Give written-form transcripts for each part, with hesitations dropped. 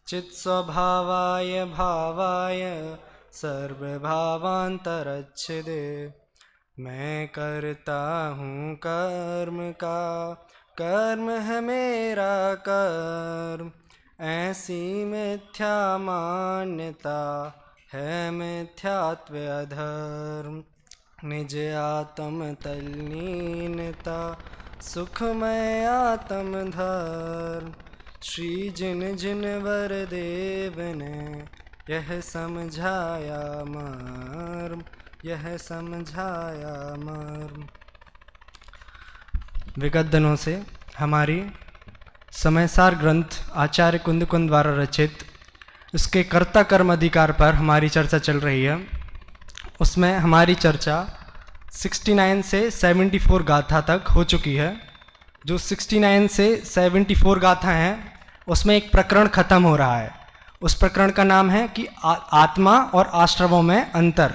चित्स्वभावाय भावाय सर्वभावांतरच्छिदे। मैं करता हूँ कर्म का, कर्म है मेरा कर्म, ऐसी मिथ्या मान्यता है मिथ्यात्व अधर्म। निज आत्म तल्लीनता सुखमय आत्म धर्म। श्री जिन जिन वर देव ने यह समझाया मर्म, यह समझाया मर्म। विगत दिनों से हमारी समयसार ग्रंथ आचार्य कुंदकुंद द्वारा रचित उसके कर्ता कर्म अधिकार पर हमारी चर्चा चल रही है। उसमें हमारी चर्चा 69 से 74 गाथा तक हो चुकी है। जो 69 से 74 गाथा हैं उसमें एक प्रकरण खत्म हो रहा है। उस प्रकरण का नाम है कि आत्मा और आश्रमों में अंतर,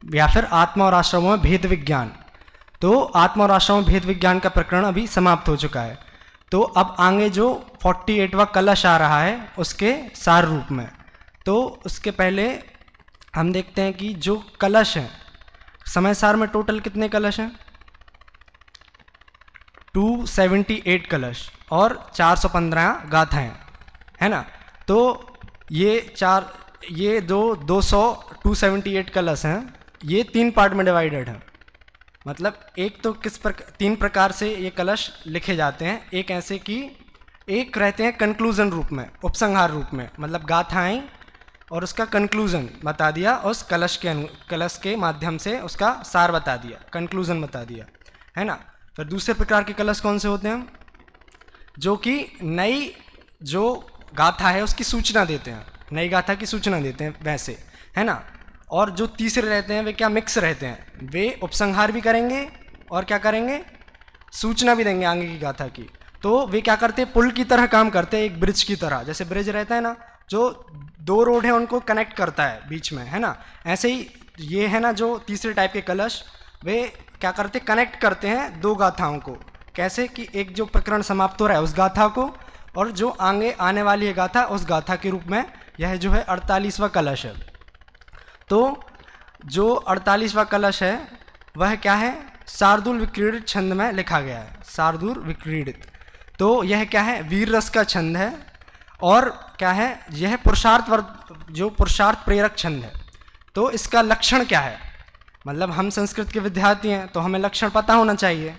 या फिर आत्मा और आश्रमों में भेद विज्ञान। तो आत्मा और आश्रमों में भेद विज्ञान का प्रकरण अभी समाप्त हो चुका है। तो अब आगे जो 48वां कलश आ रहा है उसके सार रूप में। तो उसके पहले हम देखते हैं कि जो कलश हैं समय सार में टोटल कितने कलश हैं? 278 कलश और 415 गाथाएं, है ना। तो ये 278 कलश हैं। ये 3 पार्ट में डिवाइडेड हैं। मतलब एक तो 3 प्रकार से ये कलश लिखे जाते हैं। एक ऐसे कि एक रहते हैं कंक्लूजन रूप में, उपसंहार रूप में, मतलब गाथाएं और उसका कंक्लूजन बता दिया, उस कलश के माध्यम से उसका सार बता दिया, कंक्लूजन बता दिया, है ना। फिर दूसरे प्रकार के कलश कौन से होते हैं? जो कि नई जो गाथा है उसकी सूचना देते हैं, नई गाथा की सूचना देते हैं वैसे, है ना। और जो तीसरे रहते हैं वे क्या मिक्स रहते हैं, वे उपसंहार भी करेंगे और क्या करेंगे, सूचना भी देंगे आगे की गाथा की। तो वे क्या करते हैं, पुल की तरह काम करते हैं, एक ब्रिज की तरह। जैसे ब्रिज रहता है ना, जो 2 रोड है उनको कनेक्ट करता है बीच में, है ना। ऐसे ही ये है ना, जो तीसरे टाइप के कलश, वे क्या करते, कनेक्ट करते हैं 2 गाथाओं को। कैसे कि एक जो प्रकरण समाप्त हो रहा है उस गाथा को, और जो आगे आने वाली है गाथा उस गाथा के रूप में। यह जो है 48वां कलश है। तो जो 48वां कलश है वह क्या है, शार्दूल विक्रीडित छंद में लिखा गया है। शार्दूल विक्रीडित, तो यह क्या है, वीर रस का छंद है। और क्या है, यह जो पुरुषार्थ प्रेरक छंद है। तो इसका लक्षण क्या है, मतलब हम संस्कृत के विद्यार्थी हैं तो हमें लक्षण पता होना चाहिए।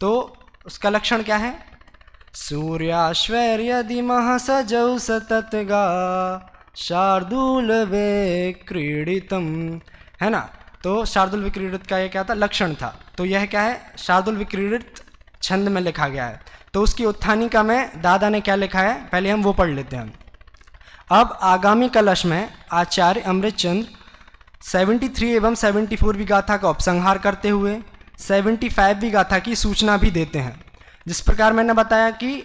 तो उसका लक्षण क्या है, सूर्याश्वैर्य दिमः सजौ सतत गा शार्दूल विक्रीडितम, है ना। तो शार्दूल विक्रीडित का ये क्या था, लक्षण था। तो यह क्या है, शार्दूल विक्रीडित छंद में लिखा गया है। तो उसकी उत्थानिका में दादा ने क्या लिखा है, पहले हम वो पढ़ लेते हैं। अब आगामी कलश में आचार्य अमृतचंद्र 73 एवं 74वीं गाथा का उपसंहार करते हुए 75वीं गाथा की सूचना भी देते हैं। जिस प्रकार मैंने बताया कि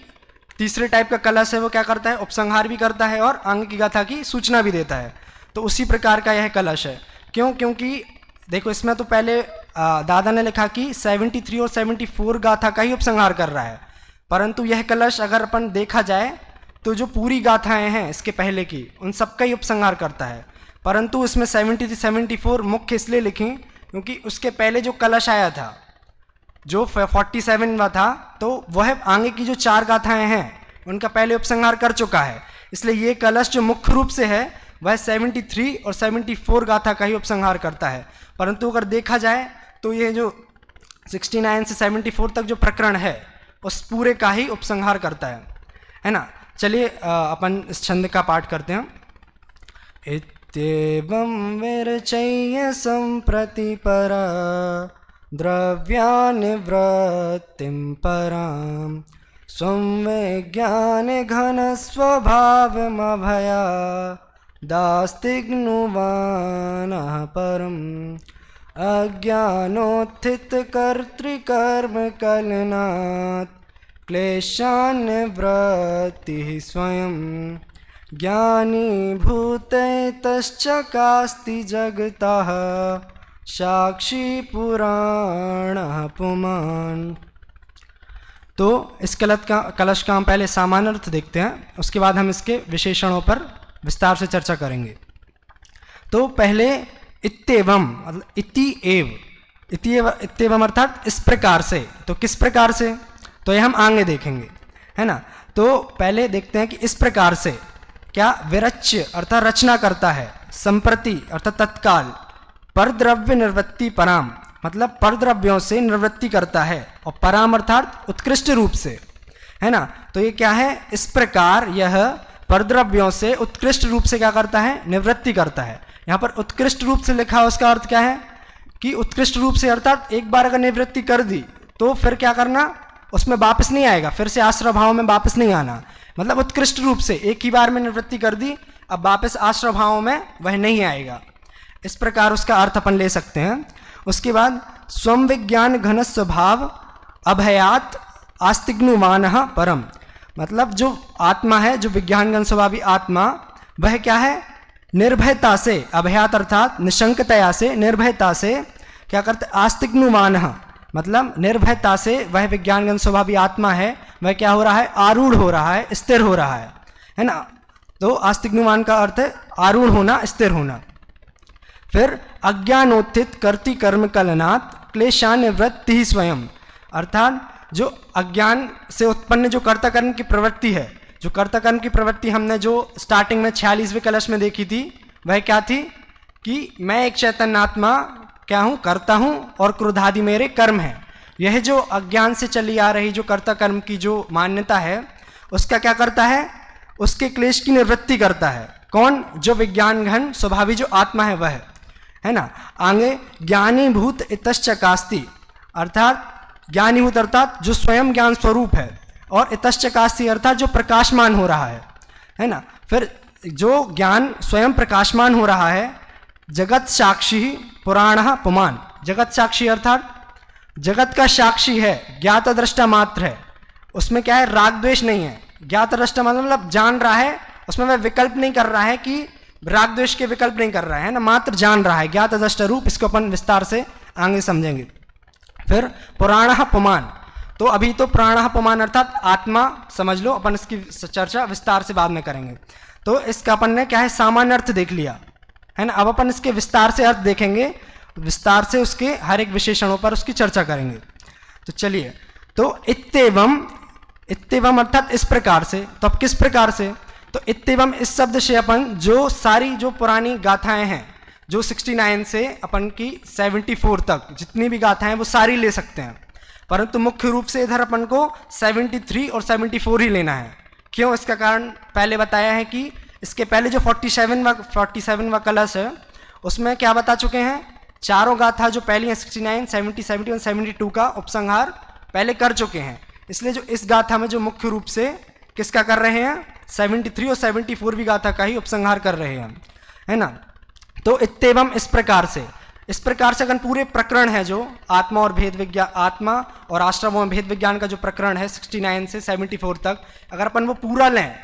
तीसरे टाइप का कलश है वो क्या करता है, उपसंहार भी करता है और आगे की गाथा की सूचना भी देता है। तो उसी प्रकार का यह कलश है। क्यों? क्योंकि देखो इसमें तो पहले दादा ने लिखा कि 73 और 74 गाथा का ही उपसंहार कर रहा है, परंतु यह कलश अगर अपन देखा जाए तो जो पूरी गाथाएं हैं इसके पहले की उन सबका ही उपसंहार करता है। परंतु इसमें 73 74 मुख्य इसलिए लिखें क्योंकि उसके पहले जो कलश आया था जो 47वां था, तो वह आगे की जो 4 गाथाएं हैं उनका पहले उपसंहार कर चुका है। इसलिए ये कलश जो मुख्य रूप से है वह 73 और 74 गाथा का ही उपसंहार करता है। परंतु अगर देखा जाए तो ये जो 69 से 74 तक जो प्रकरण है उस पूरे का ही उपसंहार करता है ना। चलिए अपन इस छंद का पाठ करते हैं। इत्येवं विरचय्य सम्प्रति परा द्रव्यानिवृत्तिं परां स्वं विज्ञाने घनस्वभावमभया दास्तिग्नुवानः परम् अज्ञानोत्थितकर्तृकर्मकलनात् क्लेशान्निवृत्तिः स्वयं ज्ञानीभूतैतश्चकास्ति जगतः साक्षी पुराणः पुमान्। तो इस कलश का हम पहले सामान्य अर्थ देखते हैं, उसके बाद हम इसके विशेषणों पर विस्तार से चर्चा करेंगे। तो पहले इत्येवम मतलब इत्येवम अर्थात इस प्रकार से। तो किस प्रकार से, तो ये हम आगे देखेंगे, है ना। तो पहले देखते हैं कि इस प्रकार से क्या विरच्य अर्थात रचना करता है, संप्रति अर्थात तत्काल, परद्रव्य निवृत्ति पराम मतलब परद्रव्यों से निवृत्ति करता है, और पराम अर्थात उत्कृष्ट रूप से, है ना। तो ये क्या है, इस प्रकार यह परद्रव्यों से उत्कृष्ट रूप से क्या करता है, निवृत्ति करता है। यहाँ पर उत्कृष्ट रूप से लिखा है, उसका अर्थ क्या है कि उत्कृष्ट रूप से अर्थात एक बार अगर निवृत्ति कर दी तो फिर क्या करना, उसमें वापस नहीं आएगा, फिर से आश्रय भाव में वापस नहीं आना। मतलब उत्कृष्ट रूप से एक ही बार में निवृत्ति कर दी, अब वापस आश्रय भाव में वह नहीं आएगा। इस प्रकार उसका अर्थ अपन ले सकते हैं। उसके बाद स्वम विज्ञान घन स्वभाव अभयात आस्तिग्नुमान परम मतलब जो आत्मा है, जो विज्ञान घन स्वभावी आत्मा, वह क्या है, निर्भयता से, अभयात अर्थात निशंकतया से, निर्भयता से क्या करते, आस्तिग्नुमान मतलब निर्भयता से वह विज्ञान घन स्वभावी आत्मा है, वह क्या हो रहा है, आरूढ़ हो रहा है, स्थिर हो रहा है ना। तो आस्तिग्नुमान का अर्थ है आरूढ़ होना, स्थिर होना। फिर अज्ञानोत्थित कर्ति कर्म कलनात् क्लेशानिवृत्ति ही स्वयं अर्थात जो अज्ञान से उत्पन्न जो कर्ता कर्म की प्रवृत्ति है, जो कर्ता कर्म की प्रवृत्ति हमने जो स्टार्टिंग में 46वें कलश में देखी थी, वह क्या थी कि मैं एक चैतन्यात्मा क्या हूँ, करता हूँ, और क्रोधादि मेरे कर्म हैं। यह जो अज्ञान से चली आ रही जो कर्ता कर्म की जो मान्यता है, उसका क्या करता है, उसके क्लेश की निवृत्ति करता है। कौन, जो विज्ञान घन स्वभावी जो आत्मा है वह, है ना। आगे ज्ञानीभूत इतश्चकास्ति अर्थात ज्ञानीभूत अर्थात जो स्वयं ज्ञान स्वरूप है, और इतश्चकास्ति अर्थात जो प्रकाशमान हो रहा है ना। फिर जो ज्ञान स्वयं प्रकाशमान हो रहा है, जगत साक्षी पुराण पुमान, जगत साक्षी अर्थात जगत का साक्षी है, ज्ञात दृष्टा मात्र है, उसमें क्या है, राग द्वेष नहीं है। ज्ञात दृष्टा मतलब जान रहा है, उसमें वह विकल्प नहीं कर रहा है कि राग द्वेष के विकल्प नहीं कर रहा है ना, मात्र जान रहा है, ज्ञात दृष्टा रूप। इसको अपन विस्तार से आगे समझेंगे। फिर पुराण पुमान, तो अभी तो प्राण पुमान अर्थात आत्मा समझ लो, अपन इसकी चर्चा विस्तार से बाद में करेंगे। तो इसका अपन ने क्या है, सामान्य अर्थ देख लिया, है ना। अब अपन इसके विस्तार से अर्थ देखेंगे, विस्तार से उसके हर एक विशेषणों पर उसकी चर्चा करेंगे। तो चलिए, तो इत्येवम अर्थात इस प्रकार से। तो अब किस प्रकार से, तो इत्येवम इस शब्द से अपन जो सारी जो पुरानी गाथाएं हैं, जो 69 से अपन की 74 तक जितनी भी गाथाएं वो सारी ले सकते हैं, परंतु मुख्य रूप से इधर अपन को 73 और 74 ही लेना है। क्यों, इसका कारण पहले बताया है कि इसके पहले जो 47वां कलश है, उसमें क्या बता चुके हैं, चारों गाथा जो पहली है 69, 70, 71, 72 का उपसंहार पहले कर चुके हैं। इसलिए जो इस गाथा में जो मुख्य रूप से किसका कर रहे हैं, 73 और 74 भी गाथा का ही उपसंहार कर रहे हैं, है ना। तो इत्येवम इस प्रकार से अगर पूरे प्रकरण है जो आत्मा और भेद विज्ञान, आत्मा और आश्रमों में भेद विज्ञान का जो प्रकरण है 69 से 74 तक, अगर अपन वो पूरा लें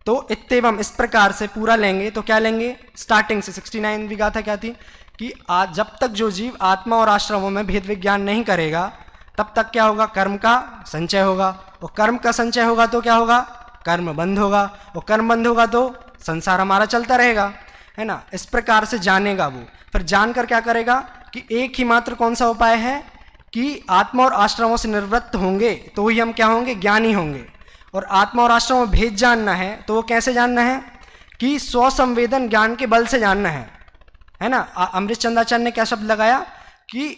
तो इत्येवम इस प्रकार से पूरा लेंगे तो क्या लेंगे, स्टार्टिंग से 69 भी गाथा क्या थी कि आज जब तक जो जीव आत्मा और आश्रमों में भेद विज्ञान नहीं करेगा, तब तक क्या होगा, कर्म का संचय होगा, और कर्म का संचय होगा तो क्या होगा, कर्म बंद होगा, और कर्म बंद होगा तो संसार हमारा चलता रहेगा, है ना। इस प्रकार से जानेगा वो, फिर जानकर क्या करेगा कि एक ही मात्र कौन सा उपाय है कि आत्मा और आश्रमों से निवृत्त होंगे तो ही हम क्या होंगे, ज्ञानी होंगे। और आत्मा और आश्रमों में भेद जानना है तो वो कैसे जानना है कि स्वसंवेदन ज्ञान के बल से जानना है ना। अमृत चंद्राचार्य ने क्या शब्द लगाया कि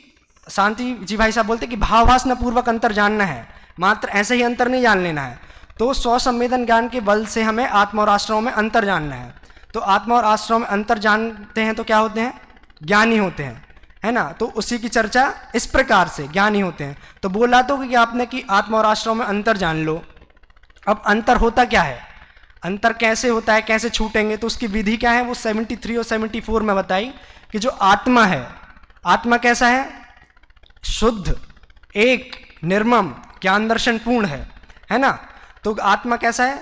शांति जी भाई साहब बोलते कि भाववासना पूर्वक अंतर जानना है, मात्र ऐसे ही अंतर नहीं जान लेना है। तो स्वसंवेदन ज्ञान के बल से हमें आत्मा और आश्रमों में अंतर जानना है। तो आत्मा और आश्रमों में अंतर जानते हैं तो क्या होते हैं, ज्ञानी होते हैं, है ना। तो उसी की चर्चा इस प्रकार से ज्ञानी होते हैं। तो बोला तो कि आपने कि आत्मा और आश्रमों में अंतर जान लो। अब अंतर होता क्या है, अंतर कैसे होता है, कैसे छूटेंगे, तो उसकी विधि क्या है, वो 73 और 74 में बताई कि जो आत्मा है, आत्मा कैसा है, शुद्ध, एक, निर्मम, ज्ञान दर्शन पूर्ण है ना। तो आत्मा कैसा है,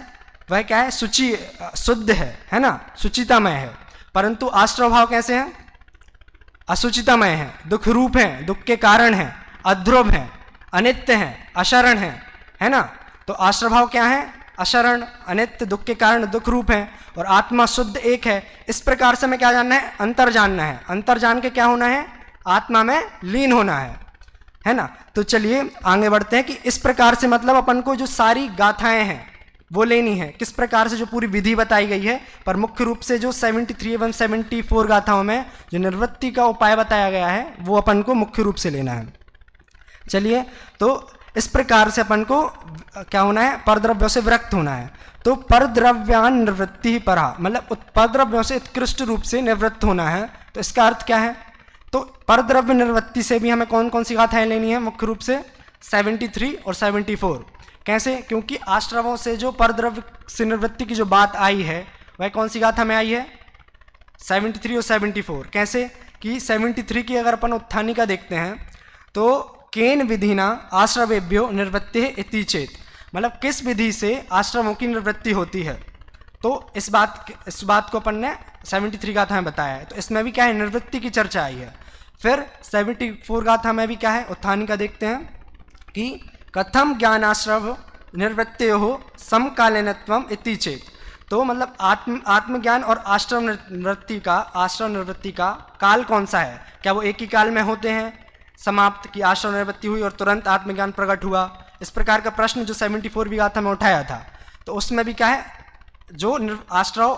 वह क्या है, शुचि, शुद्ध है ना, शुचितामय है। परंतु आश्रम भाव कैसे हैं, असुचितामय है, दुख रूप है, दुख के कारण है, अध्रुव है, अनित्य है, अशरण है ना। तो आश्रभाव क्या है? अशरण, अनित्य, दुख के कारण दुख रूप है, और आत्मा शुद्ध एक है। इस प्रकार से हमें क्या जानना है? अंतर जानना है। अंतर जान के क्या होना है? आत्मा में लीन होना है ना। तो चलिए आगे बढ़ते हैं कि इस प्रकार से मतलब अपन को जो सारी गाथाएं हैं वो लेनी है, किस प्रकार से जो पूरी विधि बताई गई है, पर मुख्य रूप से जो 73 एवं 74 गाथाओं में जो निवृत्ति का उपाय बताया गया है वो अपन को मुख्य रूप से लेना है। चलिए, तो इस प्रकार से अपन को क्या होना है? परद्रव्यों से विरक्त होना है। तो परद्रव्यान निवृत्ति ही परा, मतलब परद्रव्यों से उत्कृष्ट रूप से निवृत्त होना है। तो इसका अर्थ क्या है? तो परद्रव्य निवृत्ति से भी हमें कौन कौन सी गाथाएं लेनी है? मुख्य रूप से 73 और 74। कैसे? क्योंकि आश्रवों से जो परद्रव्य से निवृत्ति की जो बात आई है वह कौन सी गाथा में आई है? 73 और 74। कैसे कि 73 की अगर अपन उत्थानी का देखते हैं तो केन विधिना आश्रवेभ्यो निवृत्ति इति चेत, मतलब किस विधि से आश्रमों की निवृत्ति होती है। तो इस बात को अपन ने 73 गाथा में बताया है। तो इसमें भी क्या है? निवृत्ति की चर्चा आई है। फिर 74 गाथा में भी क्या है? उत्थानी का देखते हैं कि कथम ज्ञानाश्रव निवृत्त्योः समकालीनत्वम इति चेत। तो मतलब आत्मज्ञान और आश्रम निवृत्ति का काल कौन सा है? क्या वो एक ही काल में होते हैं समाप्त, की आश्रम निवृत्ति हुई और तुरंत आत्मज्ञान प्रकट हुआ? इस प्रकार का प्रश्न जो 74 भी गाथा में उठाया था, तो उसमें भी क्या है? जो आश्रव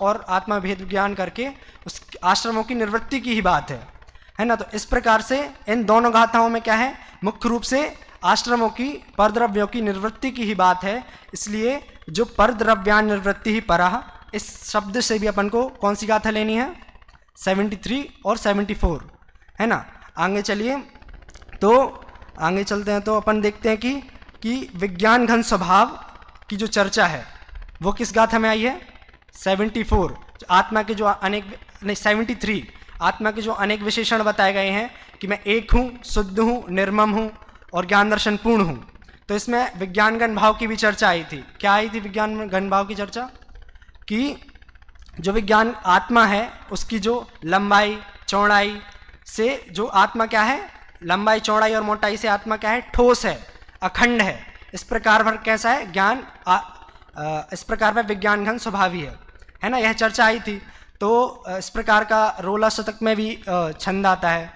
और आत्मा भेद ज्ञान करके उस आश्रमों की निवृत्ति की ही बात है ना। तो इस प्रकार से इन दोनों गाथाओं में क्या है? मुख्य रूप से आश्रमों की परद्रव्यों की निवृत्ति की ही बात है। इसलिए जो परद्रव्यान निवृत्ति ही परा, इस शब्द से भी अपन को कौन सी गाथा लेनी है? 73 और 74, है ना। आगे चलिए, तो आगे चलते हैं तो अपन देखते हैं कि विज्ञान घन स्वभाव की जो चर्चा है वो किस गाथा में आई है? 74। आत्मा के जो 73 आत्मा के जो अनेक विशेषण बताए गए हैं कि मैं एक हूँ, शुद्ध हूँ, निर्मम हूँ और ज्ञान दर्शन पूर्ण हूँ। तो इसमें विज्ञान घन भाव की भी चर्चा आई थी। क्या आई थी विज्ञान घन भाव की चर्चा? कि जो विज्ञान आत्मा है उसकी जो लंबाई चौड़ाई से जो आत्मा क्या है? लंबाई चौड़ाई और मोटाई से आत्मा क्या है? ठोस है, अखंड है। इस प्रकार पर कैसा है? इस प्रकार पर विज्ञान घन स्वभावी है ना। यह चर्चा आई थी। तो इस प्रकार का रोला शतक में भी छंद आता है,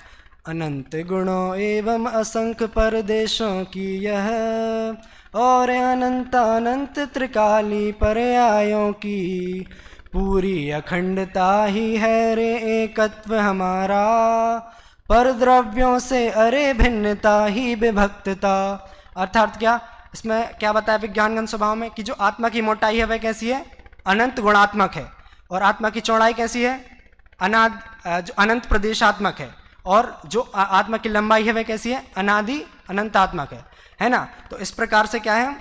अनंत गुणों एवं असंख्य परदेशों की यह, और अनंत अनंत त्रिकाली पर्यायों की, पूरी अखंडता ही है रे एकत्व हमारा, परद्रव्यों से अरे भिन्नता ही विभक्तता। अर्थात क्या? इसमें क्या बताया विज्ञान घन स्वभाव में कि जो आत्मा की मोटाई है वह कैसी है? अनंत गुणात्मक है। और आत्मा की चौड़ाई कैसी है? जो अनंत प्रदेशात्मक है। और जो आत्मा की लंबाई है वह कैसी है? अनादि अनंतात्मक है ना। तो इस प्रकार से क्या है?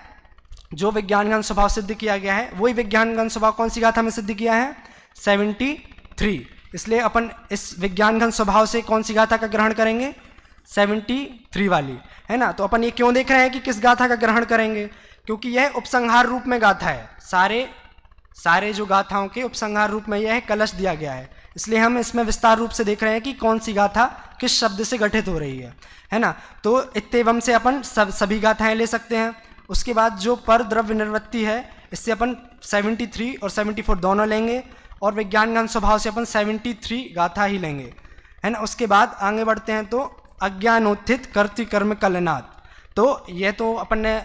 जो विज्ञान घन स्वभाव सिद्ध किया गया है वही विज्ञान घन स्वभाव कौन सी गाथा में सिद्ध किया है? 73। इसलिए अपन इस विज्ञान घन स्वभाव से कौन सी गाथा का ग्रहण करेंगे? 73 वाली, है ना। तो अपन ये क्यों देख रहे हैं कि किस गाथा का ग्रहण करेंगे? क्योंकि यह उपसंहार रूप में गाथा है। सारे जो गाथाओं के उपसंहार रूप में यह कलश दिया गया है। इसलिए हम इसमें विस्तार रूप से देख रहे हैं कि कौन सी गाथा किस शब्द से गठित हो रही है ना। तो इत्तेवम से अपन सभी गाथाएं ले सकते हैं। उसके बाद जो पर द्रव्य निवृत्ति है इससे अपन 73 और 74 दोनों लेंगे, और विज्ञान घन स्वभाव से अपन 73 गाथा ही लेंगे, है ना। उसके बाद आगे बढ़ते हैं तो अज्ञानोत्थित कर्तृ कर्म कलनात्। तो यह तो अपन ने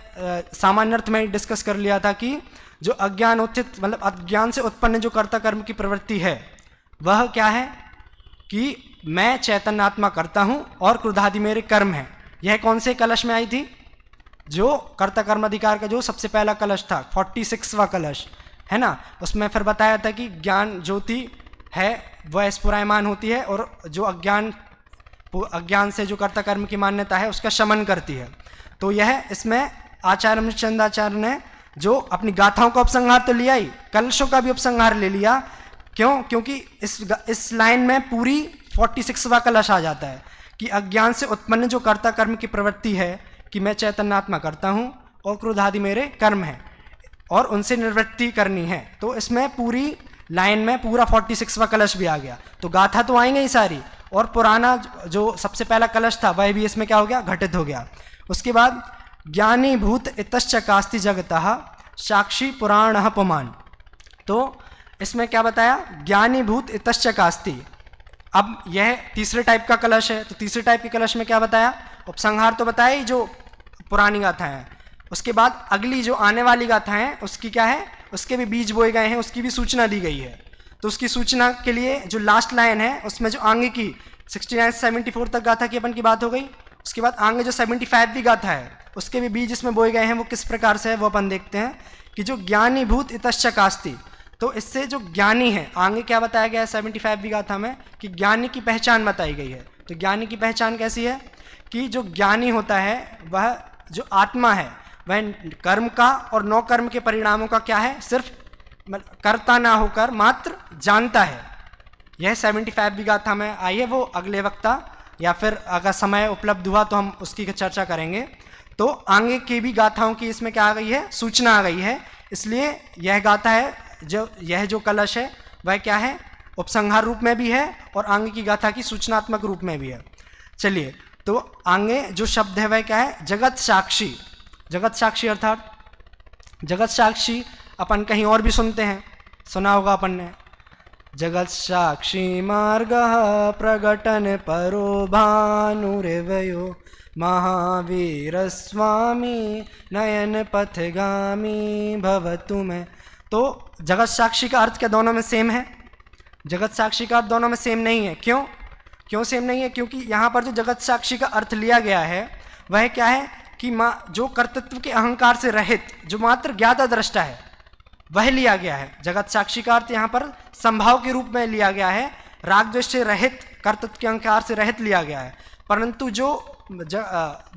सामान्य अर्थ में डिस्कस कर लिया था कि जो अज्ञानोत्थित मतलब अज्ञान से उत्पन्न जो कर्ता कर्म की प्रवृत्ति है वह क्या है? कि मैं चैतन्यात्मा करता हूँ और क्रोधादि मेरे कर्म हैं। यह कौन से कलश में आई थी? जो कर्ता कर्म अधिकार का जो सबसे पहला कलश था, 46वां कलश, है ना। उसमें फिर बताया था कि ज्ञान ज्योति है वह स्फुरायमान होती है, और जो अज्ञान से जो कर्ता कर्म की मान्यता है उसका शमन करती है। तो यह इसमें आचार्य अमृतचंदाचार्य ने जो अपनी गाथाओं का उपसंहार तो लिया ही, कलशों का भी उपसंहार ले लिया। क्यों? क्योंकि इस लाइन में पूरी 46वां कलश आ जाता है कि अज्ञान से उत्पन्न जो कर्ता कर्म की प्रवृत्ति है कि मैं चैतन्यात्मा करता हूँ और क्रोधादि मेरे कर्म हैं और उनसे निवृत्ति करनी है। तो इसमें पूरी लाइन में पूरा 46वां कलश भी आ गया। तो गाथा तो आएंगे ही सारी, और पुराना जो सबसे पहला कलश था वह भी इसमें क्या हो गया? घटित हो गया। उसके बाद ज्ञानीभूत इतश्च कास्ति जगतः साक्षी पुराणः पुमान्। तो इसमें क्या बताया, ज्ञानीभूत इतश्च कास्ति। अब यह तीसरे टाइप का कलश है, तो तीसरे टाइप के कलश में क्या बताया, उपसंहार तो बताया ही जो पुरानी गाथा है, उसके बाद अगली जो आने वाली गाथा है उसकी क्या है, उसके भी बीज बोए गए हैं, उसकी भी सूचना दी गई है। तो उसकी सूचना के लिए जो लास्ट लाइन है उसमें जो आगे की 69 से 74 तक गाथा की अपन की बात हो गई, उसके बाद आगे जो 75वीं गाथा है उसके भी बीज इसमें बोए गए हैं, वो किस प्रकार से है वो अपन देखते हैं कि जो ज्ञानीभूत इतश्च कास्ति, तो इससे जो ज्ञानी है, आगे क्या बताया गया है 75वीं गाथा में कि ज्ञानी की पहचान बताई गई है। तो ज्ञानी की पहचान कैसी है कि जो ज्ञानी होता है वह जो आत्मा है वह कर्म का और नौ कर्म के परिणामों का क्या है, सिर्फ करता ना होकर मात्र जानता है। यह 75वीं गाथा में आई है, वो अगले वक्ता या फिर अगर समय उपलब्ध हुआ तो हम उसकी चर्चा करेंगे। तो आगे की भी गाथाओं की इसमें क्या आ गई है, सूचना आ गई है। इसलिए यह गाथा है, यह जो कलश है वह क्या है, उपसंहार रूप में भी है और आगे की गाथा की सूचनात्मक रूप में भी है। चलिए, तो आगे जो शब्द है वह क्या है, जगत साक्षी। जगत साक्षी अर्थात जगत साक्षी अपन कहीं और भी सुनते हैं, सुना होगा अपन ने, जगत साक्षी मार्ग प्रगटन परो भानुरेवयो महावीर स्वामी नयन पथगामी भवतु में। तो जगत साक्षी का अर्थ क्या दोनों में सेम है? जगत साक्षी का अर्थ दोनों में सेम नहीं है। क्यों सेम नहीं है? क्योंकि यहाँ पर जो जगत साक्षी का अर्थ लिया गया है वह क्या है कि जो कर्तृत्व के अहंकार से रहित, जो मात्र ज्ञाता दृष्टा है, वह लिया गया है। जगत साक्षी का अर्थ यहाँ पर संभाव के रूप में लिया गया है, राग द्वेष से रहित, कर्तृत्व के अहंकार से रहित लिया गया है। परंतु जो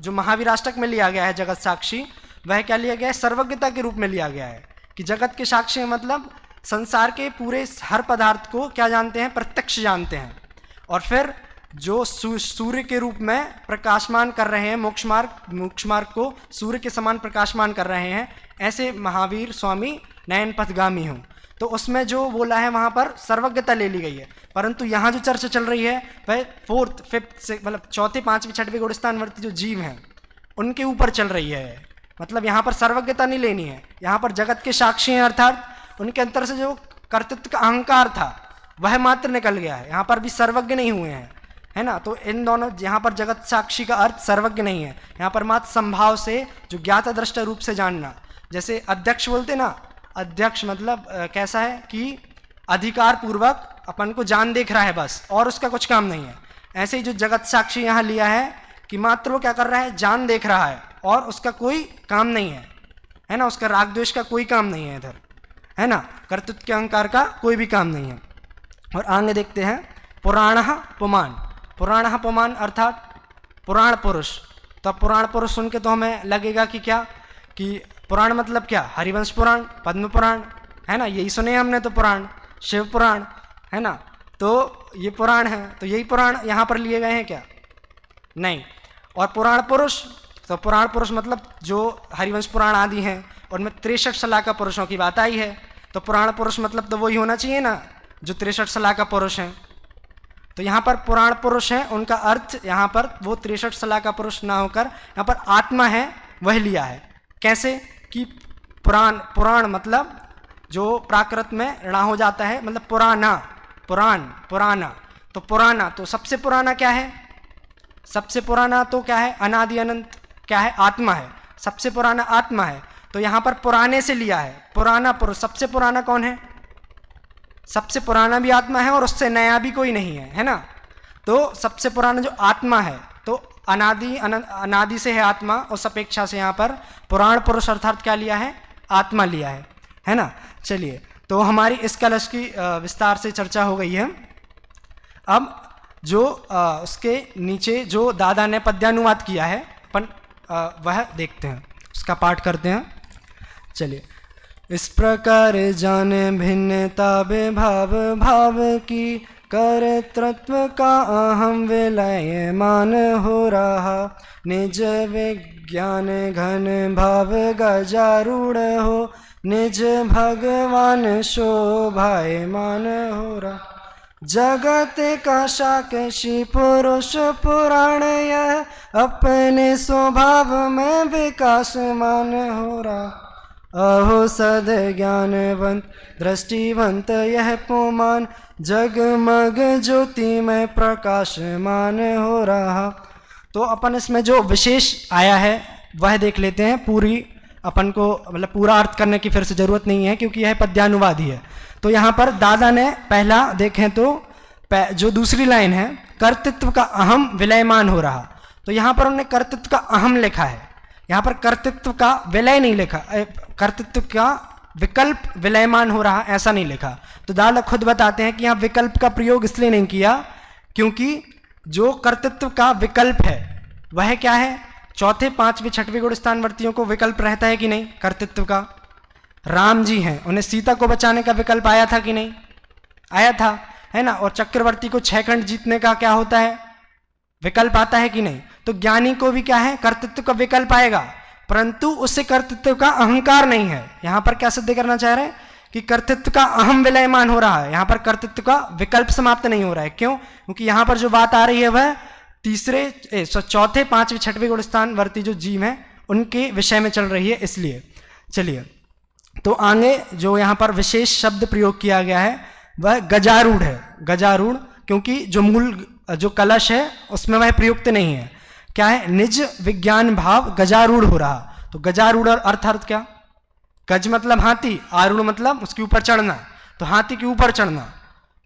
महावीराष्टक में लिया गया है जगत साक्षी, वह क्या लिया गया है, सर्वज्ञता के रूप में लिया गया है कि जगत के साक्षी मतलब संसार के पूरे हर पदार्थ को क्या जानते हैं, प्रत्यक्ष जानते हैं। और फिर जो सूर्य के रूप में प्रकाशमान कर रहे हैं, मोक्ष मार्ग को सूर्य के समान प्रकाशमान कर रहे हैं, ऐसे महावीर स्वामी नयन पथगामी हूँ। तो उसमें जो बोला है वहाँ पर सर्वज्ञता ले ली गई है। परंतु यहाँ जो चर्चा चल रही है वह 4th 5th से मतलब 4थे 5वीं 6वीं गुणस्थानवर्ती जो जीव हैं उनके ऊपर चल रही है। मतलब यहाँ पर सर्वज्ञता नहीं लेनी है, यहाँ पर जगत के साक्षी हैं, अर्थात उनके अंतर से जो कर्तृत्व का अहंकार था वह मात्र निकल गया है, यहाँ पर भी सर्वज्ञ नहीं हुए हैं, है ना। तो इन दोनों, यहाँ पर जगत साक्षी का अर्थ सर्वज्ञ नहीं है, यहाँ पर मात्र संभाव से जो ज्ञात दृष्टा रूप से जानना। जैसे अध्यक्ष बोलते ना, अध्यक्ष मतलब कैसा है कि अधिकार पूर्वक अपन को जान देख रहा है बस, और उसका कुछ काम नहीं है। ऐसे ही जो जगत साक्षी यहाँ लिया है कि मात्र वो क्या कर रहा है, जान देख रहा है और उसका कोई काम नहीं है ना, उसका राग द्वेष का कोई काम नहीं है इधर, है ना, कर्तृत्व के अहंकार का कोई भी काम नहीं है। और आगे देखते हैं पुराणः पुमान्। पुराणः पुमान् अर्थात पुराण पुरुष। तो पुराण पुरुष सुन के तो हमें लगेगा कि क्या, कि पुराण मतलब क्या, हरिवंश पुराण, पद्म पुराण, है ना, यही सुने हमने तो पुराण, शिव पुराण, है ना। तो ये पुराण है, तो यही पुराण यहाँ पर लिए गए हैं क्या? नहीं। और पुराण पुरुष, तो पुराण पुरुष मतलब जो हरिवंश पुराण आदि हैं उनमें 63 सलाका पुरुषों की बात आई है। तो पुराण पुरुष मतलब तो वही होना चाहिए ना जो 63 सलाका पुरुष हैं। तो यहाँ पर पुराण पुरुष हैं, उनका अर्थ यहाँ पर वो 63 सलाका पुरुष ना होकर यहाँ पर आत्मा है वह लिया है। कैसे कि पुराण मतलब जो प्राकृत में ऋणा हो जाता है, मतलब पुराना। तो पुराना तो सबसे पुराना क्या है, सबसे पुराना तो क्या है, अनादि अनंत क्या है, आत्मा है, सबसे पुराना आत्मा है। तो यहाँ पर पुराने से लिया है, पुराना पुरुष। सबसे पुराना कौन है? सबसे पुराना भी आत्मा है और उससे नया भी कोई नहीं है, है ना। तो सबसे पुराना जो आत्मा है, तो अनादि से है आत्मा, उस अपेक्षा से यहाँ पर पुराण पुरुष अर्थात क्या लिया है, आत्मा लिया है ना। चलिए, तो हमारी इस कलश की विस्तार से चर्चा हो गई है। अब जो उसके नीचे जो दादा ने पद्यानुवाद किया है अपन वह देखते हैं, उसका पाठ करते हैं। चलिए, इस प्रकार जाने भिन्नता भाव की, कर्तृत्व का अहम विलयमान हो रहा, निज विज्ञान घन भाव गजारूढ़ हो, निज भगवान शोभायमान हो रहा। जगत का साक्षी पुरुष पुराण यह अपने स्वभाव में विकासमान हो रहा। अहो सद ज्ञानवंत दृष्टिवंत यह पुमान जगमग ज्योति में प्रकाशमान हो रहा। तो अपन इसमें जो विशेष आया है वह देख लेते हैं। पूरी अपन को मतलब पूरा अर्थ करने की फिर से जरूरत नहीं है क्योंकि यह पद्यानुवाद ही है। तो यहाँ पर दादा ने पहला देखें तो जो दूसरी लाइन है कर्तृत्व का अहम विलयमान हो रहा, तो यहाँ पर उन्होंने कर्तृत्व का अहम लिखा है, यहाँ पर कर्तृत्व का विलय नहीं लिखा, कर्तृत्व का विकल्प विलयमान हो रहा ऐसा नहीं लिखा। तो दादा खुद बताते हैं कि यहाँ विकल्प का प्रयोग इसलिए नहीं किया क्योंकि जो कर्तृत्व का विकल्प है वह क्या है, चौथे पांचवें छठवें गुण स्थानवर्तियों को विकल्प रहता है कि नहीं कर्तृत्व का। राम जी हैं, उन्हें सीता को बचाने का विकल्प आया था कि नहीं, आया था, है ना। और चक्रवर्ती को 6 खंड जीतने का क्या होता है, विकल्प आता है कि नहीं। तो ज्ञानी को भी क्या है, कर्तृत्व का विकल्प आएगा, परंतु उससे कर्तृत्व का अहंकार नहीं है। यहां पर क्या सिद्ध करना चाह रहे हैं कि कर्तृत्व का अहम विलयमान हो रहा है, यहां पर कर्तृत्व का विकल्प समाप्त नहीं हो रहा है। क्यों, क्योंकि यहां पर जो बात आ रही है वह चौथे पांचवें छठवें गुण स्थानवर्ती जो जीव हैं उनके विषय में चल रही है, इसलिए। चलिए, तो आगे जो यहाँ पर विशेष शब्द प्रयोग किया गया है वह गजारूढ़ है। गजारूढ़ क्योंकि जो मूल जो कलश है उसमें वह प्रयुक्त नहीं है। क्या है, निज विज्ञान भाव गजारूढ़ हो रहा। तो गजारूढ़ और अर्थ क्या, गज मतलब हाथी, आरूढ़ मतलब उसके ऊपर चढ़ना, तो हाथी के ऊपर चढ़ना।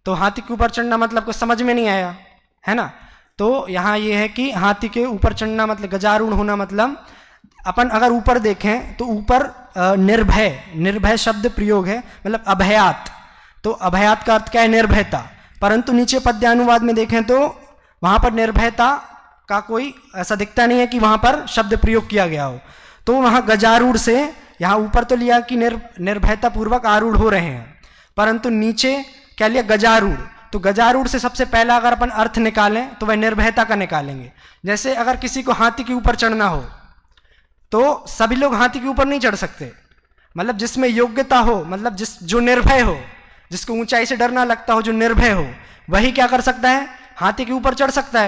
तो हाथी के ऊपर चढ़ना मतलब कुछ समझ में नहीं आया, है ना। तो यहाँ ये है कि हाथी के ऊपर चढ़ना मतलब गजारूढ़ होना, मतलब अपन अगर ऊपर देखें तो ऊपर निर्भय, निर्भय शब्द प्रयोग है, मतलब अभयात। तो अभयात का अर्थ क्या है, निर्भयता। परंतु नीचे पद्यानुवाद में देखें तो वहां पर निर्भयता का कोई ऐसा दिखता नहीं है कि वहां पर शब्द प्रयोग किया गया हो। तो वहां गजारूढ़ से यहाँ ऊपर तो लिया कि निर्भयता पूर्वक आरूढ़ हो रहे हैं, परंतु नीचे क्या लिया, गजारूढ़। तो गजारूढ़ से सबसे पहला अगर अपन अर्थ निकालें तो वह निर्भयता का निकालेंगे। जैसे अगर किसी को हाथी के ऊपर चढ़ना हो तो सभी लोग हाथी के ऊपर नहीं चढ़ सकते, मतलब जिसमें योग्यता हो, मतलब जो निर्भय हो, जिसको ऊंचाई से डर ना लगता हो, जो निर्भय हो, वही क्या कर सकता है, हाथी के ऊपर चढ़ सकता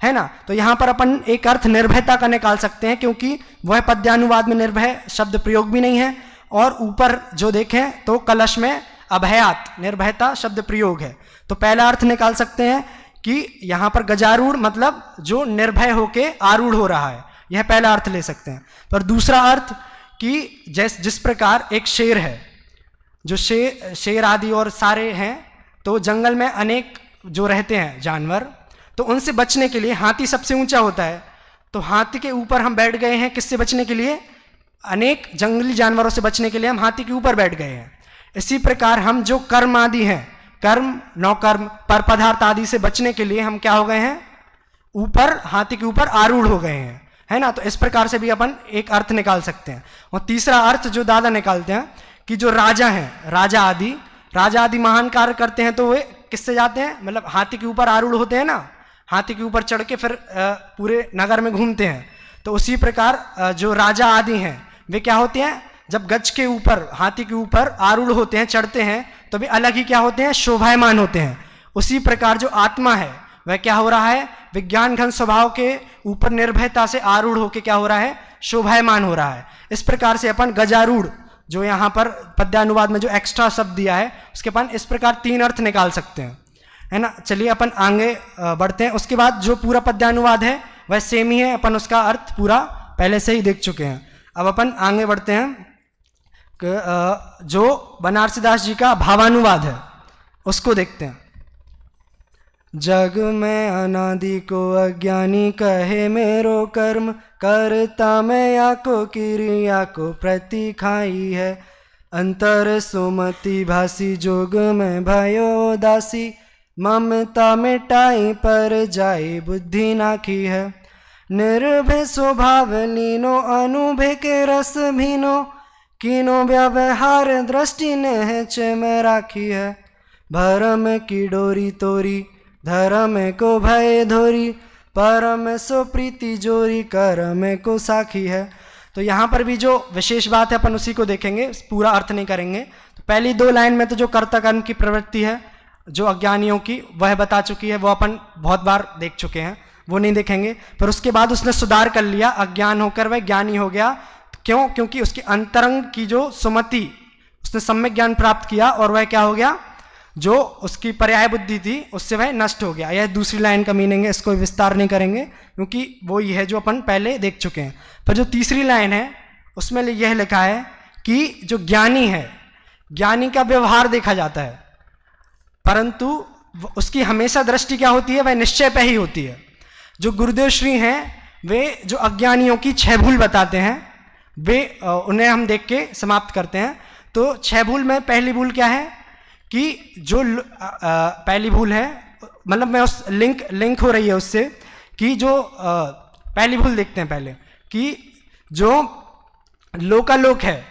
है ना। तो यहाँ पर अपन एक अर्थ निर्भयता का निकाल सकते हैं क्योंकि वह पद्यानुवाद में निर्भय शब्द प्रयोग भी नहीं है, और ऊपर जो देखें तो कलश में अभयात निर्भयता शब्द प्रयोग है। तो पहला अर्थ निकाल सकते हैं कि यहाँ पर गजारूढ़ मतलब जो निर्भय होके आरूढ़ हो रहा है, यह पहला अर्थ ले सकते हैं। पर दूसरा अर्थ कि जिस प्रकार एक शेर है, जो शेर आदि और सारे हैं, तो जंगल में अनेक जो रहते हैं जानवर, तो उनसे बचने के लिए हाथी सबसे ऊंचा होता है, तो हाथी के ऊपर हम बैठ गए हैं किससे बचने के लिए, अनेक जंगली जानवरों से बचने के लिए हम हाथी के ऊपर बैठ गए हैं। इसी प्रकार हम जो कर्म आदि हैं, कर्म नौकर्म पर पदार्थ आदि से बचने के लिए हम क्या हो गए हैं, ऊपर हाथी के ऊपर आरूढ़ हो गए हैं, है ना। तो इस प्रकार से भी अपन एक अर्थ निकाल सकते हैं। और तीसरा अर्थ जो दादा निकालते हैं कि जो राजा हैं, राजा आदि महान कार्य करते हैं तो वे किससे जाते हैं, मतलब हाथी के ऊपर आरूढ़ होते हैं ना, हाथी के ऊपर चढ़ के फिर पूरे नगर में घूमते हैं। तो उसी प्रकार जो राजा आदि हैं वे क्या होते हैं, जब गज के ऊपर हाथी के ऊपर आरूढ़ होते हैं, चढ़ते हैं, तो वे अलग ही क्या होते हैं, शोभायमान होते हैं। उसी प्रकार जो आत्मा है वह क्या हो रहा है, विज्ञान घन स्वभाव के ऊपर निर्भयता से आरूढ़ होकर क्या हो रहा है, शोभायमान हो रहा है। इस प्रकार से अपन गजारूढ़ जो यहाँ पर पद्यानुवाद में जो एक्स्ट्रा शब्द दिया है उसके अपन इस प्रकार 3 अर्थ निकाल सकते हैं, है ना। चलिए अपन आगे बढ़ते हैं। उसके बाद जो पूरा पद्यानुवाद है वह सेम ही है, अपन उसका अर्थ पूरा पहले से ही देख चुके हैं। अब अपन आगे बढ़ते हैं, जो बनारसीदास जी का भावानुवाद है उसको देखते हैं। जग में अनादि को अज्ञानी कहे मेरो कर्म, करता मैं या को क्रिया को प्रति खाई है। अंतर सुमति भासी जोग में भयो दासी, ममता मिटाई पर जाई बुद्धि नाखी है। निर्भय स्वभाव लीनो अनुभव के रस भीनो, किनो व्यवहार दृष्टि नेहच में राखी है। भरम की डोरी तोरी धर्म को भय धोरी, परम सो प्रीति जोरी करम को साखी है। तो यहाँ पर भी जो विशेष बात है अपन उसी को देखेंगे, पूरा अर्थ नहीं करेंगे। तो पहली 2 लाइन में तो जो कर्ता कर्म की प्रवृत्ति है जो अज्ञानियों की वह बता चुकी है, वो अपन बहुत बार देख चुके हैं, वो नहीं देखेंगे। पर उसके बाद उसने सुधार कर लिया, अज्ञान होकर वह ज्ञानी हो गया। क्यों? क्योंकि उसकी अंतरंग की जो सुमति, उसने सम्यक ज्ञान प्राप्त किया और वह क्या हो गया, जो उसकी पर्याय बुद्धि थी उससे वह नष्ट हो गया। यह दूसरी लाइन का मीनिंग है, इसको विस्तार नहीं करेंगे क्योंकि वो ये है जो अपन पहले देख चुके हैं। पर जो तीसरी लाइन है उसमें यह लिखा है कि जो ज्ञानी है, ज्ञानी का व्यवहार देखा जाता है, परंतु उसकी हमेशा दृष्टि क्या होती है, वह निश्चय पे ही होती है। जो गुरुदेव श्री हैं वे जो अज्ञानियों की 6 भूल बताते हैं, वे उन्हें हम देख के समाप्त करते हैं। तो 6 भूल में पहली भूल क्या है कि जो पहली भूल है, मतलब मैं उस लिंक हो रही है उससे, कि जो पहली भूल देखते हैं पहले, कि जो लोकालोक है,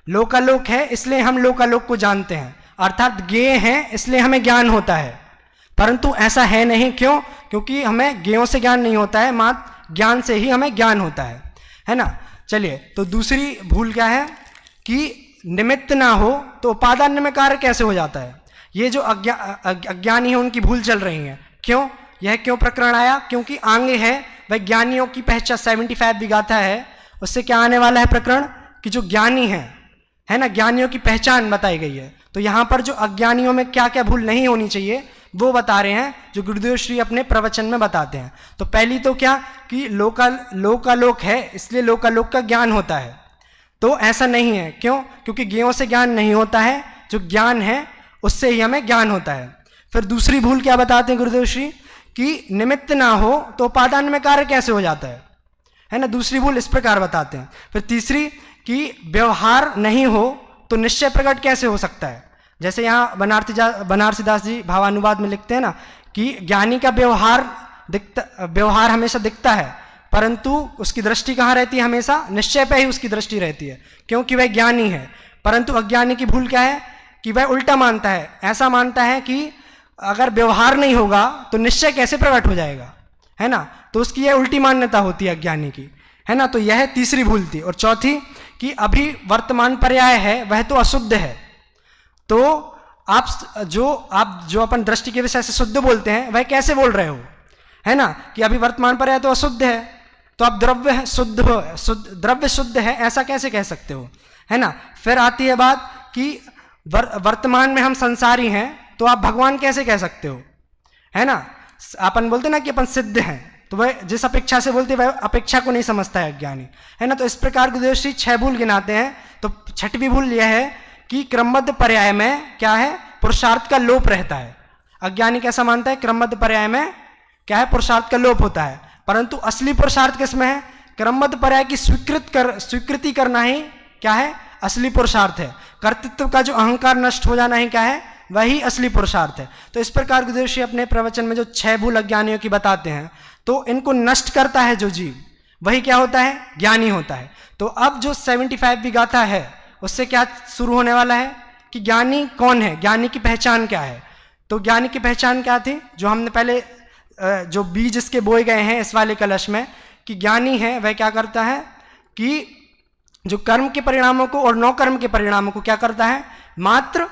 लोकालोक है इसलिए हम लोकालोक को जानते हैं, अर्थात ज्ञेय हैं इसलिए हमें ज्ञान होता है। परंतु ऐसा है नहीं। क्यों? क्योंकि हमें ज्ञेयों से ज्ञान नहीं होता है, मात्र ज्ञान से ही हमें ज्ञान होता है ना। चलिए, तो दूसरी भूल क्या है कि निमित्त ना हो तो उपादान में कार्य कैसे हो जाता है। ये जो अज्ञानी है उनकी भूल चल रही है। क्यों? यह क्यों प्रकरण आया? क्योंकि आगे है वैज्ञानियों की पहचान, 75 विगाथा है, उससे क्या आने वाला है प्रकरण कि जो ज्ञानी है ना, ज्ञानियों की पहचान बताई गई है। तो यहाँ पर जो अज्ञानियों में क्या क्या भूल नहीं होनी चाहिए वो बता रहे हैं, जो गुरुदेव श्री अपने प्रवचन में बताते हैं। तो पहली तो क्या कि लोकालोक है इसलिए लोकालोक का ज्ञान होता है, तो ऐसा नहीं है। क्यों? क्योंकि ज्ञेयों से ज्ञान नहीं होता है, जो ज्ञान है उससे ही हमें ज्ञान होता है। फिर दूसरी भूल क्या बताते हैं गुरुदेव श्री कि निमित्त ना हो तो उपादान में कार्य कैसे हो जाता है ना। दूसरी भूल इस प्रकार बताते हैं। फिर तीसरी कि व्यवहार नहीं हो तो निश्चय प्रकट कैसे हो सकता है। जैसे यहाँ बनारसीदास जी भावानुवाद में लिखते हैं ना कि ज्ञानी का व्यवहार हमेशा दिखता है, परंतु उसकी दृष्टि कहाँ रहती है, हमेशा निश्चय पे ही उसकी दृष्टि रहती है, क्योंकि वह ज्ञानी है। परंतु अज्ञानी की भूल क्या है कि वह उल्टा मानता है, ऐसा मानता है कि अगर व्यवहार नहीं होगा तो निश्चय कैसे प्रकट हो जाएगा, है ना। तो उसकी यह उल्टी मान्यता होती है अज्ञानी की, है ना। तो यह तीसरी भूल थी। और चौथी कि अभी वर्तमान पर्याय है वह तो अशुद्ध है, तो आप जो अपन दृष्टि के विषय से शुद्ध बोलते हैं वह कैसे बोल रहे हो, है ना, कि अभी वर्तमान पर्याय तो अशुद्ध है, तो आप द्रव्य शुद्ध है ऐसा कैसे कह सकते हो, है ना। फिर आती है बात कि वर्तमान में हम संसारी हैं तो आप भगवान कैसे कह सकते हो, है ना। अपन बोलते ना कि अपन सिद्ध हैं, तो वह जिस अपेक्षा से बोलते वह अपेक्षा को नहीं समझता है अज्ञानी, है ना। तो इस प्रकार गुरुदेव श्री 6 भूल गिनाते हैं। तो 6वीं भूल यह है कि क्रमबद्ध पर्याय में क्या है, पुरुषार्थ का लोप रहता है। अज्ञानी कैसा मानता है, क्रमबद्ध पर्याय में क्या है, पुरुषार्थ का लोप होता है, परंतु असली पुरुषार्थ किसमें है, क्रमबद्ध पर्याय की स्वीकृति करना ही क्या है, असली पुरुषार्थ है। कर्तृत्व का जो अहंकार नष्ट हो जाना ही क्या है, वही असली पुरुषार्थ है। तो इस प्रकार गुरुदेव श्री अपने प्रवचन में जो 6 भूल अज्ञानियों की बताते हैं, तो इनको नष्ट करता है जो जीव, वही क्या होता है, ज्ञानी होता है। तो अब जो 75 विगाथा है उससे क्या शुरू होने वाला है कि ज्ञानी कौन है, ज्ञानी की पहचान क्या है। तो ज्ञानी की पहचान क्या थी, जो हमने पहले जो बीज इसके बोए गए हैं इस वाले कलश में, कि ज्ञानी है वह क्या करता है कि जो कर्म के परिणामों को और नौ कर्म के परिणामों को क्या करता है, मात्र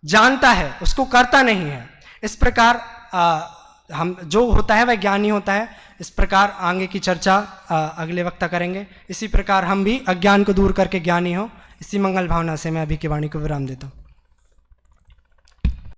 जानता है, उसको करता नहीं है। इस प्रकार हम जो होता है वह ज्ञानी होता है। इस प्रकार आगे की चर्चा अगले वक्ता करेंगे। इसी प्रकार हम भी अज्ञान को दूर करके ज्ञानी हो, इसी मंगल भावना से मैं अभी की वाणी को विराम देता हूँ।